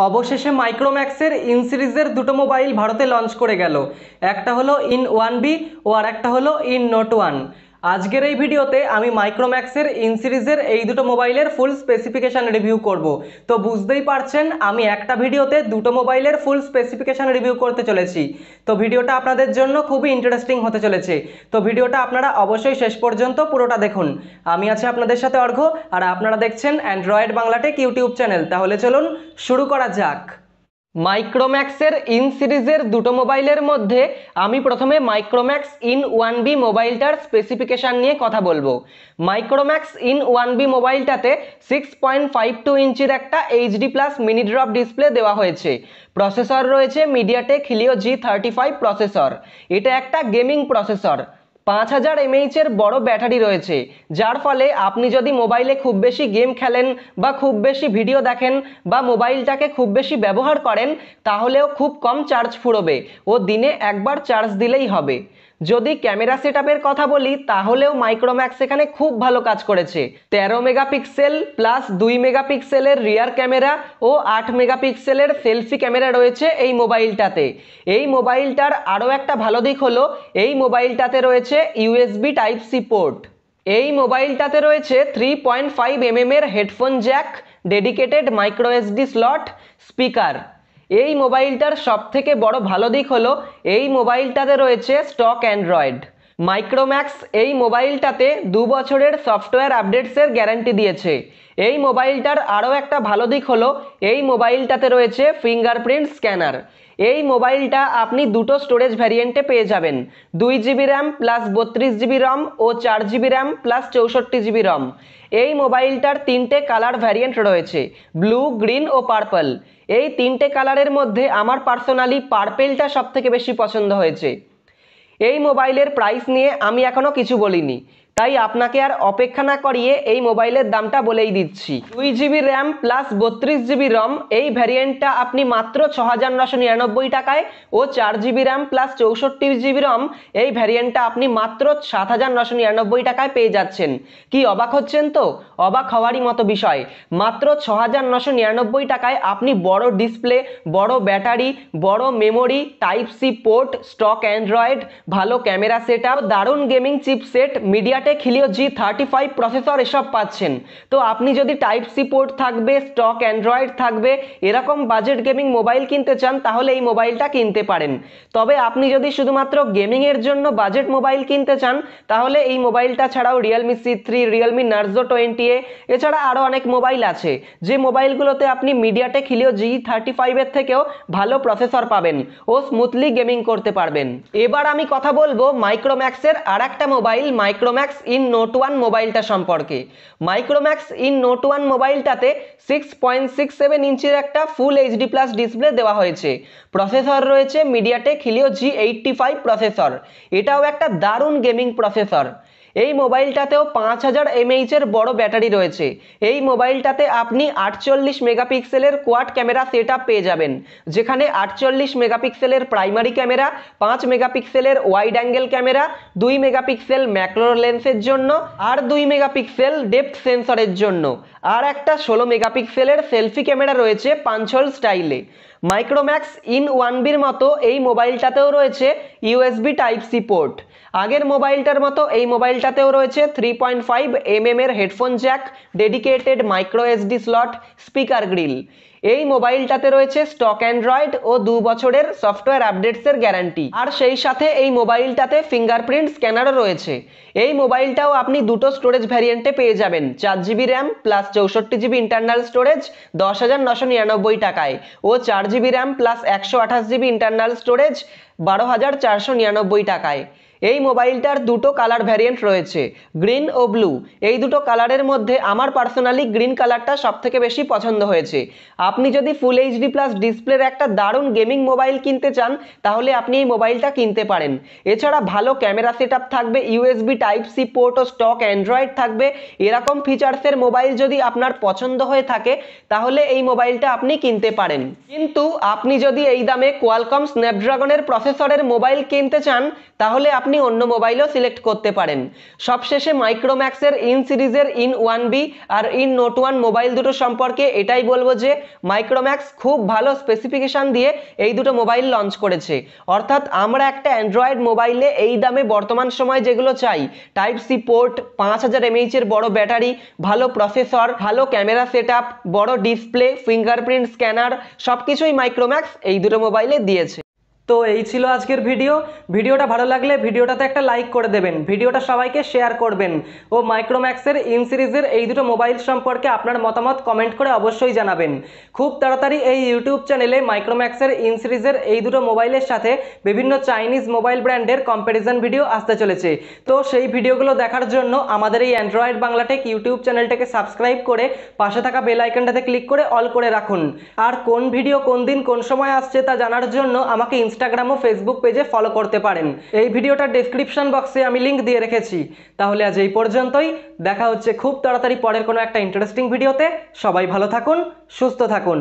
অবশেষে মাইক্রোম্যাক্সের ইন সিরিজের দুটো মোবাইল ভারতে লঞ্চ করে গেল। একটা হলো ইন 1B ও আর একটা হলো ইন নোট 1। আজকের এই ভিডিওতে আমি মাইক্রোম্যাক্সের ইন সিরিজের এই দুটো মোবাইলের ফুল স্পেসিফিকেশান রিভিউ করব। তো বুঝতেই পারছেন আমি একটা ভিডিওতে দুটো মোবাইলের ফুল স্পেসিফিকেশান রিভিউ করতে চলেছি। তো ভিডিওটা আপনাদের জন্য খুবই ইন্টারেস্টিং হতে চলেছে। তো ভিডিওটা আপনারা অবশ্যই শেষ পর্যন্ত পুরোটা দেখুন। আমি আছি আপনাদের সাথে অর্ঘ্য, আর আপনারা দেখছেন অ্যান্ড্রয়েড বাংলাটেক ইউটিউব চ্যানেল। তাহলে চলুন শুরু করা যাক। মাইক্রোম্যাক্সের ইন সিরিজের দুটো মোবাইলের মধ্যে আমি প্রথমে মাইক্রোম্যাক্স ইন 1B মোবাইলটার স্পেসিফিকেশান নিয়ে কথা বলবো। মাইক্রোম্যাক্স ইন 1B মোবাইলটাতে 6.52 ইঞ্চির একটা HD+ মিনি ড্রপ ডিসপ্লে দেওয়া হয়েছে। প্রসেসর রয়েছে মিডিয়াটেক হিলিও G35 প্রসেসর। এটা একটা গেমিং প্রসেসর। 5000 mAh এর বড় ব্যাটারি রয়েছে, যার ফলে আপনি যদি মোবাইলে খুব বেশি গেম খেলেন বা খুব বেশি ভিডিও দেখেন বা মোবাইলটাকে খুব বেশি ব্যবহার করেন, তাহলেও খুব কম চার্জ ফুরোবে ও দিনে একবার চার্জ দিলেই হবে। যদি ক্যামেরা সেটআপের কথা বলি, তাহলেও মাইক্রোম্যাক্স এখানে খুব ভালো কাজ করেছে। 13 মেগাপিক্সেল প্লাস 2 মেগাপিক্সেলের রিয়ার ক্যামেরা ও 8 মেগাপিক্সেলের সেলফি ক্যামেরা রয়েছে এই মোবাইলটাতে। এই মোবাইলটার আরও একটা ভালো দিক হলো এই মোবাইলটাতে রয়েছে USB Type-C পোর্ট। এই মোবাইলটাতে রয়েছে 3.5mm এর headphone Jack, dedicated micro SD slot, speaker. এই মোবাইলটার সবথেকে বড় ভালো দিক হলো এই মোবাইলটাতে রয়েছে স্টক অ্যান্ড্রয়েড। মাইক্রোম্যাক্স এই মোবাইলটাতে 2 বছরের সফটওয়্যার আপডেটসের গ্যারান্টি দিয়েছে। এই মোবাইলটার আরও একটা ভালো দিক হলো এই মোবাইলটাতে রয়েছে ফিঙ্গারপ্রিন্ট স্ক্যানার। এই মোবাইলটা আপনি দুটো স্টোরেজ ভ্যারিয়েন্টে পেয়ে যাবেন, 2GB র্যাম প্লাস 32GB রম ও 4GB র্যাম প্লাস 64GB রম। এই মোবাইলটার 3টে কালার ভ্যারিয়েন্ট রয়েছে, ব্লু, গ্রিন ও পার্পল। এই 3টে কালারের মধ্যে আমার পার্সোনালি পার্পেলটা সবথেকে বেশি পছন্দ হয়েছে। এই মোবাইলের প্রাইস নিয়ে আমি এখনও কিছু বলিনি, তাই আপনাকে আর অপেক্ষা না করিয়ে এই মোবাইলের দামটা বলেই দিচ্ছি। 2GB র্যাম প্লাস 32GB রম এই ভ্যারিয়েন্টটা আপনি মাত্র 6999 টাকায় ও 4GB র্যাম প্লাস 64GB রম এই ভ্যারিয়েন্টটা আপনি মাত্র 7999 টাকায় পেয়ে যাচ্ছেন। কি অবাক হচ্ছেন তো? অবাক হওয়ারই মতো বিষয়। মাত্র 6999 টাকায় আপনি বড় ডিসপ্লে, বড় ব্যাটারি, বড় memory, Type-C port, stock Android, ভালো ক্যামেরা সেটআপ, দারুণ gaming chipset, MediaTek Helio G35 processor এসব পাচ্ছেন। তো আপনি যদি Type-C পোর্ট থাকবে, স্টক অ্যান্ড্রয়েড থাকবে, এরকম বাজেট গেমিং মোবাইল কিনতে চান, তাহলে এই মোবাইলটা কিনতে পারেন। তবে আপনি যদি শুধুমাত্র গেমিংয়ের জন্য বাজেট মোবাইল কিনতে চান, তাহলে এই মোবাইলটা ছাড়াও Realme C3, Realme Narzo 20A, এছাড়া আরও অনেক মোবাইল আছে, যে মোবাইলগুলোতে আপনি মিডিয়াটেক হিলিও G35 এর থেকেও ভালো প্রসেসর পাবেন ও স্মুথলি গেমিং করতে পারবেন। এবার আমি কথা বলবো মাইক্রোম্যাক্সের আর একটা মোবাইল মাইক্রোম্যাক্স ইন নোট 1 মোবাইলটা সম্পর্কে। মাইক্রোম্যাক্স ইন নোট 1 মোবাইলটাতে 6.67 ইঞ্চির একটা ফুল HD+ ডিসপ্লে দেওয়া হয়েছে। প্রসেসর রয়েছে মিডিয়াটেক হিলিও G85 প্রসেসর। এটাও একটা দারুণ গেমিং প্রসেসর। এই মোবাইলটাতেও 5000 mAh এর বড় ব্যাটারি রয়েছে। এই মোবাইলটাতে আপনি 48 মেগাপিক্সেলের কোয়াড ক্যামেরা সেটআপ পেয়ে যাবেন, যেখানে 48 মেগাপিক্সেলের প্রাইমারি ক্যামেরা, 5 মেগাপিক্সেলের wide angle camera, 2 megapixel macro লেন্সের জন্য আর 2 মেগাপিক্সেল ডেপথ সেন্সরের জন্য, আর একটা 16 মেগাপিক্সেলের সেলফি ক্যামেরা রয়েছে পাঞ্চ হোল স্টাইলে। মাইক্রোম্যাক্স ইন 1Bর মতো এই মোবাইলটাতেও রয়েছে USB Type-C পোর্ট। আগের মোবাইলটার মতো এই মোবাইলটাতেও রয়েছে 3.5mm এর headphone Jack, dedicated micro SD slot, speaker grill. এই মোবাইলটাতে রয়েছে স্টক অ্যান্ড্রয়েড ও 2 বছরের সফটওয়্যার আপডেটসের গ্যারান্টি, আর সেই সাথে এই মোবাইলটাতে ফিঙ্গারপ্রিন্ট স্ক্যানারও রয়েছে। এই মোবাইলটাও আপনি দুটো স্টোরেজ ভ্যারিয়েন্টে পেয়ে যাবেন, 4GB RAM plus 64GB internal storage 10,999 টাকায় ও 4GB RAM plus 128GB internal storage 12,499 টাকায়। এই মোবাইলটার দুটো কালার ভ্যারিয়েন্ট রয়েছে, গ্রিন ও ব্লু। এই দুটো কালারের মধ্যে আমার পার্সোনালি গ্রিন কালারটা সবথেকে বেশি পছন্দ হয়েছে। আপনি যদি ফুল HD+ ডিসপ্লের একটা দারুণ গেমিং মোবাইল কিনতে চান, তাহলে আপনি এই মোবাইলটা কিনতে পারেন। এছাড়া ভালো ক্যামেরা সেটআপ থাকবে, USB Type-C পোর্ট ও স্টক অ্যান্ড্রয়েড থাকবে। এরকম ফিচার্সের মোবাইল যদি আপনার পছন্দ হয়ে থাকে, তাহলে এই মোবাইলটা আপনি কিনতে পারেন। কিন্তু আপনি যদি এই দামে কোয়ালকম স্ন্যাপড্রাগনের প্রসেসরের মোবাইল কিনতে চান, তাহলে আপনি আপনি অন্য মোবাইলও সিলেক্ট করতে পারেন। সবশেষে মাইক্রোম্যাক্সের ইন সিরিজের ইন 1B আর ইন নোট 1 মোবাইল দুটো সম্পর্কে এটাই বলবো যে মাইক্রোম্যাক্স খুব ভালো স্পেসিফিকেশন দিয়ে এই দুটো মোবাইল লঞ্চ করেছে। অর্থাৎ আমরা একটা অ্যান্ড্রয়েড মোবাইলে এই দামে বর্তমান সময় যেগুলো চাই, টাইপ সি পোর্ট, 5000 mAh এর বড় ব্যাটারি, ভালো প্রসেসর, ভালো ক্যামেরা সেটআপ, বড় ডিসপ্লে, ফিঙ্গারপ্রিন্ট স্ক্যানার, সবকিছুই মাইক্রোম্যাক্স এই দুটো মোবাইলে দিয়েছে। তো এই ছিল আজকের ভিডিওটা ভালো লাগলে ভিডিওটাতে একটা লাইক করে দেবেন, ভিডিওটা সবাইকে শেয়ার করবেন ও মাইক্রোম্যাক্সের ইন সিরিজের এই দুটো মোবাইল সম্পর্কে আপনার মতামত কমেন্ট করে অবশ্যই জানাবেন। খুব তাড়াতাড়ি এই ইউটিউব চ্যানেলে মাইক্রোম্যাক্সের ইন সিরিজের এই দুটো মোবাইলের সাথে বিভিন্ন চাইনিজ মোবাইল ব্র্যান্ডের কম্প্যারিজন ভিডিও আসতে চলেছে। তো সেই ভিডিওগুলো দেখার জন্য আমাদের এই অ্যান্ড্রয়েড বাংলাটেক ইউটিউব চ্যানেলটাকে সাবস্ক্রাইব করে পাশে থাকা বেল আইকনটাতে ক্লিক করে অল করে রাখুন। আর কোন ভিডিও কোন দিন কোন সময় আসছে তা জানার জন্য আমাকে ইনস্টাগ্রাম ও ফেসবুক পেজে ফলো করতে পারেন। এই ভিডিওটার ডেসক্রিপশন বক্সে আমি লিংক দিয়ে রেখেছি। তাহলে আজ এই পর্যন্তই, দেখা হচ্ছে খুব তাড়াতাড়ি পরের কোনো একটা ইন্টারেস্টিং ভিডিওতে। সবাই ভালো থাকুন, সুস্থ থাকুন।